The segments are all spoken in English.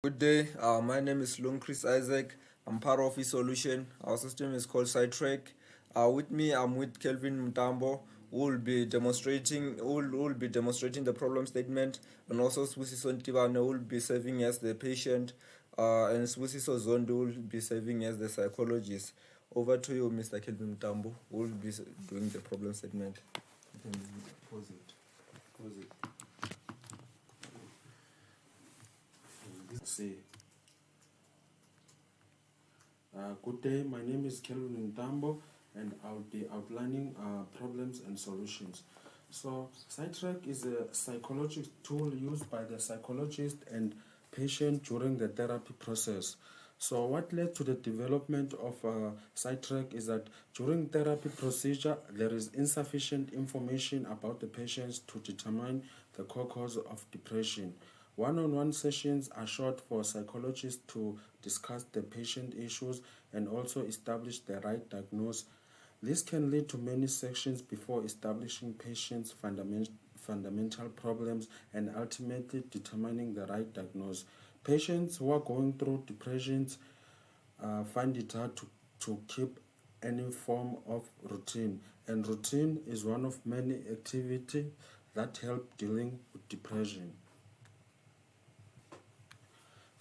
Good day. My name is Chris Isaac. I'm part of eSolution. Our system is called PsychTrack. With me, I'm with Kelvin Mtambo, who will be demonstrating the problem statement, and also Spusiso Ntibane, who will be serving as the patient, and Spusiso Zondo will be serving as the psychologist. Over to you, Mr. Kelvin Mtambo, who will be doing the problem statement. You can pause it. Pause it. See. Good day, my name is Kelvin Ndambo and I'll be outlining problems and solutions. So, PsychTrack is a psychological tool used by the psychologist and patient during the therapy process. So, what led to the development of PsychTrack is that during therapy procedure, there is insufficient information about the patients to determine the core cause of depression. One-on-one sessions are short for psychologists to discuss the patient issues and also establish the right diagnosis. This can lead to many sessions before establishing patients' fundamental problems and ultimately determining the right diagnosis. Patients who are going through depressions find it hard to keep any form of routine, and routine is one of many activities that help dealing with depression.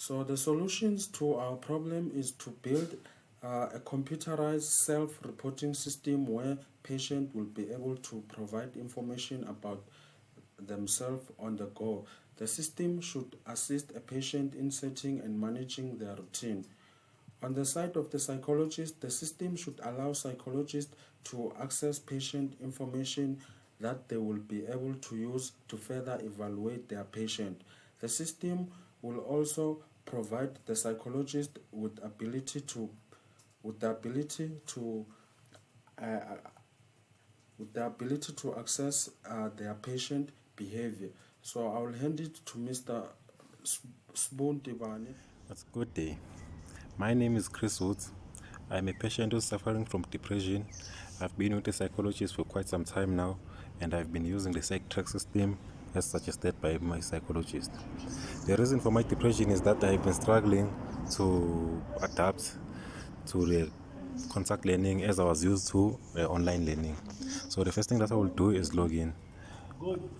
So the solutions to our problem is to build a computerized self-reporting system where patient will be able to provide information about themselves on the go. The system should assist a patient in setting and managing their routine. On the side of the psychologist, the system should allow psychologists to access patient information that they will be able to use to further evaluate their patient. The system will also provide the psychologist with the ability to access their patient behavior. So I will hand it to Mr. Spoon Tibane. That's a good day. My name is Chris Woods. I'm a patient who's suffering from depression. I've been with a psychologist for quite some time now, and I've been using the PsychTrack system as suggested by my psychologist. The reason for my depression is that I've been struggling to adapt to the contact learning as I was used to online learning. So the first thing that I will do is log in.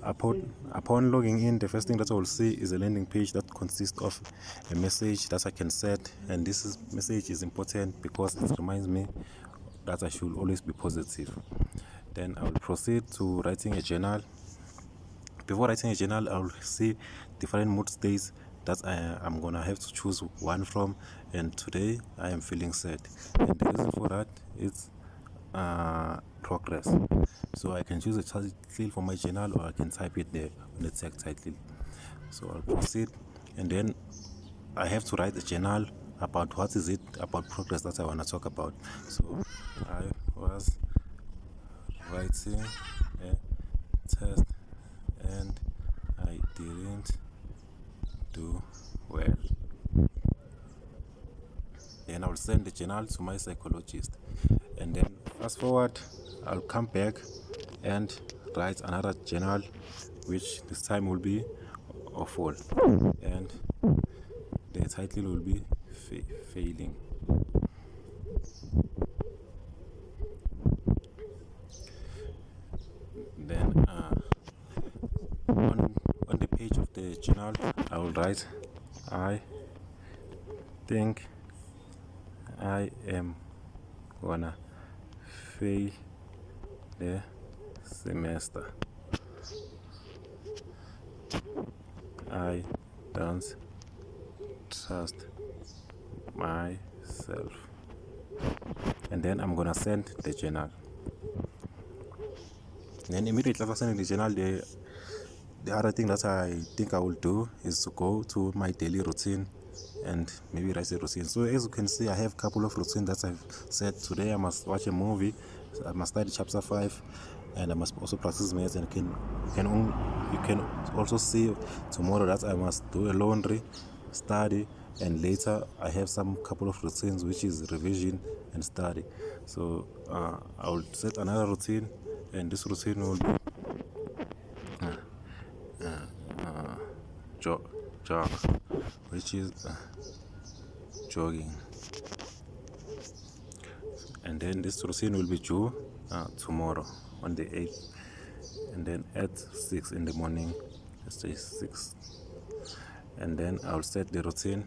Upon logging in, the first thing that I will see is a landing page that consists of a message that I can set, and message is important because it reminds me that I should always be positive. Then I will proceed to writing a journal. Before writing a journal, I will see different mood states that I'm gonna have to choose one from, and today I am feeling sad, and the reason for that is progress. So I can choose a title for my journal, or I can type it there on the tag title. So I'll proceed, and then I have to write a journal about what is it about progress that I want to talk about. So I was writing a test and I didn't do well. Then I'll send the journal to my psychologist, and then fast forward, I'll come back and write another journal, which this time will be awful, and the title will be failing. Then on the page of the journal, I will write, I think I am gonna fail the semester. I don't trust myself. And then I'm gonna send the journal. Then immediately after sending the journal, the other thing that I think I will do is to go to my daily routine and maybe write a routine. So as you can see, I have a couple of routines that I've said. Today I must watch a movie, I must study chapter 5, and I must also practice maths. And you can also see tomorrow that I must do a laundry, study, and later I have some couple of routines, which is revision and study. So I will set another routine, and this routine will be jog, which is jogging. And then this routine will be due tomorrow on the 8th, and then at 6 in the morning, let's say 6. And then I'll set the routine.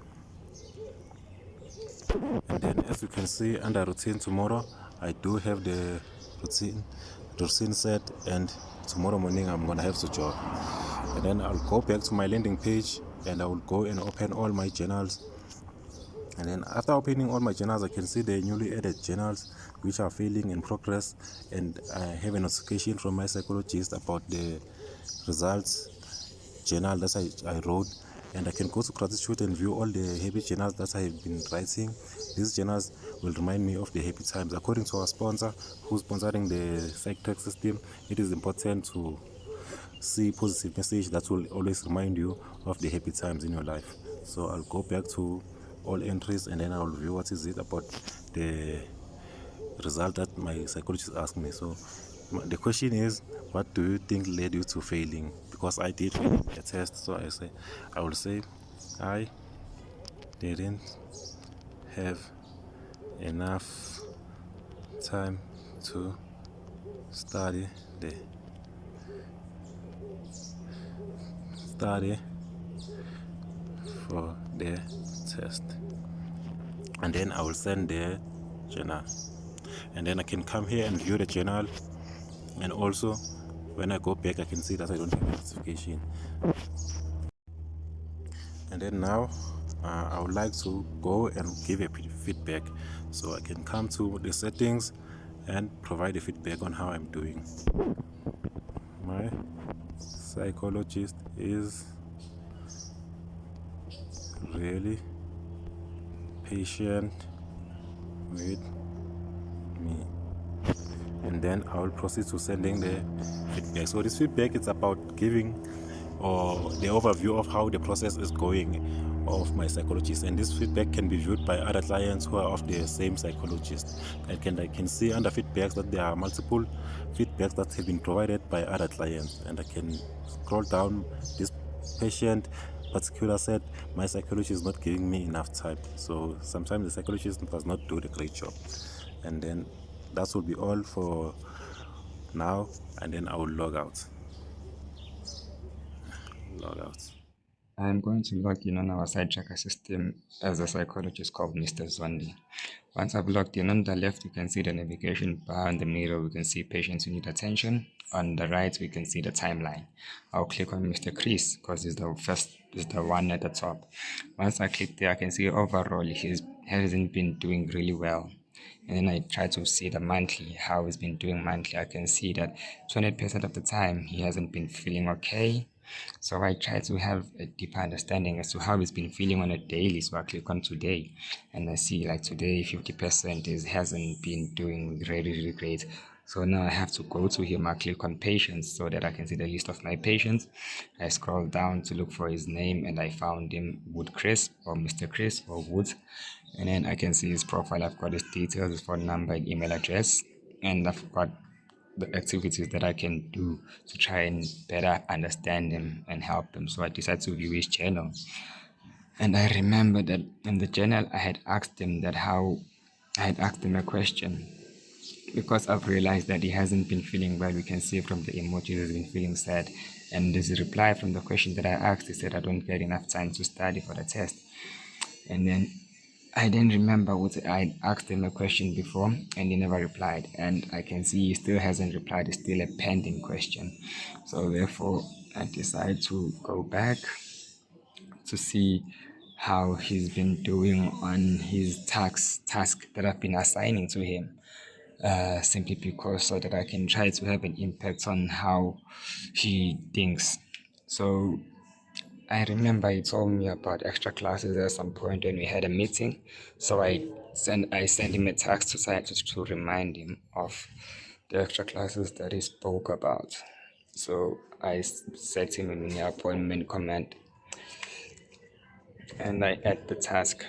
And then as you can see under routine tomorrow, I do have the routine set, and tomorrow morning I'm gonna have to jog. And then I'll go back to my landing page and I will go and open all my journals. And then after opening all my journals, I can see the newly added journals which are failing in progress, and I have a notification from my psychologist about the results journal that I wrote. And I can go to gratitude and view all the happy journals that I have been writing. These journals will remind me of the happy times. According to our sponsor who's sponsoring the PsychTrack System, it is important to see positive message that will always remind you of the happy times in your life. So I'll go back to all entries and then I'll view what is it about the result that my psychologist asked me. So the question is, what do you think led you to failing? Because I did fail a test, so I will say I didn't have enough time to study for the test. And then I will send the journal. And then I can come here and view the journal, and also when I go back I can see that I don't have a notification. And then now I would like to go and give a feedback, so I can come to the settings and provide a feedback on how I'm doing. My psychologist is really patient with me. And then I will proceed to sending the feedback. So this feedback is about giving the overview of how the process is going of my psychologist, and this feedback can be viewed by other clients who are of the same psychologist. I can see under feedbacks that there are multiple feedbacks that have been provided by other clients, and I can scroll down. This patient particular said my psychologist is not giving me enough time, so sometimes the psychologist does not do the great job. And then that will be all for now, and then I will log out. I'm going to log in on our PsychTrack system as a psychologist called Mr. Zondi. Once I've logged in, on the left, we can see the navigation bar. In the middle, we can see patients who need attention. On the right, we can see the timeline. I'll click on Mr. Chris because he's the one at the top. Once I click there, I can see overall he hasn't been doing really well. And then I try to see the monthly, how he's been doing monthly. I can see that 20% of the time he hasn't been feeling okay. So I try to have a deeper understanding as to how he's been feeling on a daily. So I click on today and I see like today 50% hasn't been doing really great. So now I have to go to him. I click on patients so that I can see the list of my patients. I scroll down to look for his name and I found him, Wood Chris or Mr. Chris or Wood. And then I can see his profile. I've got his details, his phone number and email address, and I've got the activities that I can do to try and better understand him and help him. So I decided to view his journal. And I remember that in the journal I had asked him a question, because I've realized that he hasn't been feeling well. We can see from the emojis he's been feeling sad. And there's a reply from the question that I asked. He said, I don't get enough time to study for the test. And then I didn't remember what I asked him a question before and he never replied, and I can see he still hasn't replied. It's still a pending question. So therefore I decided to go back to see how he's been doing on his task that I've been assigning to him, simply because so that I can try to have an impact on how he thinks. So I remember he told me about extra classes at some point when we had a meeting. So I sent him a text to remind him of the extra classes that he spoke about. So I set him in the appointment command and I add the task.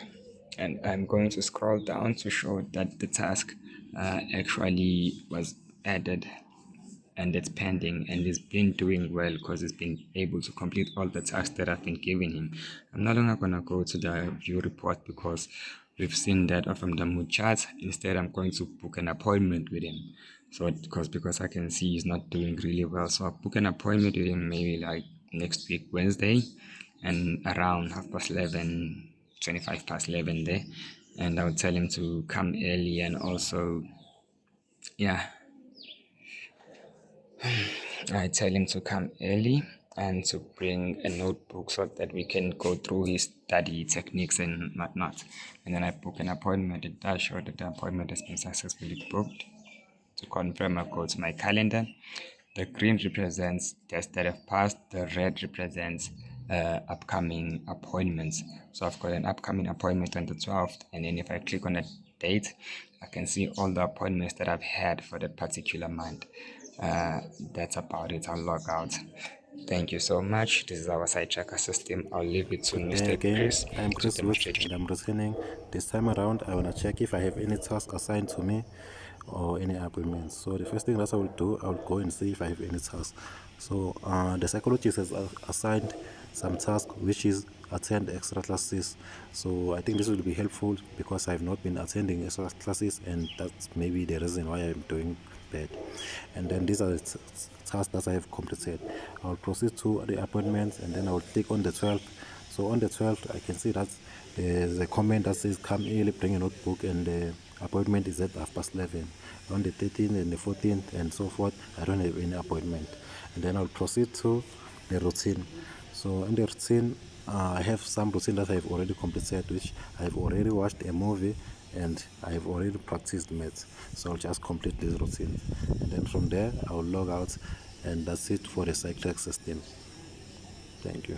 And I'm going to scroll down to show that the task actually was added. and it's pending, and he's been doing well because he's been able to complete all the tasks that I've been giving him. I'm no longer going to go to the view report because we've seen that from the mood chart. Instead, I'm going to book an appointment with him. So because I can see he's not doing really well, so I'll book an appointment with him maybe like next week Wednesday, and around 11:30, 11:25 there, and I'll tell him to come early, and also I tell him to come early and to bring a notebook so that we can go through his study techniques and whatnot. And then I book an appointment. It does show that the appointment has been successfully booked. To confirm, I go to my calendar. The green represents tests that have passed. The red represents upcoming appointments. So I've got an upcoming appointment on the 12th, and then if I click on a date, I can see all the appointments that I've had for that particular month. That's about it. I'll log out. Thank you so much. This is our PsychTrack System. I'll leave it to Mr. Again, Chris I'm to Chris Woods demonstrate. and I'm returning. This time around, I want to check if I have any task assigned to me or any appointments. So the first thing that I will do, I will go and see if I have any tasks. So the psychologist has assigned some task, which is attend extra classes. So I think this will be helpful because I have not been attending extra classes, and that's maybe the reason why I'm doing bad. And then these are the tasks that I have completed. I'll proceed to the appointments, and then I will click on the 12th. So on the 12th, I can see that there's a comment that says come early, bring a notebook, and the appointment is at 11:30. On the 13th and the 14th and so forth, I don't have any appointment. And then I'll proceed to the routine. So in the routine, I have some routine that I've already completed, which I've already watched a movie and I've already practiced maths. So I'll just complete this routine. And then from there, I'll log out, and that's it for the PsychTrack system. Thank you.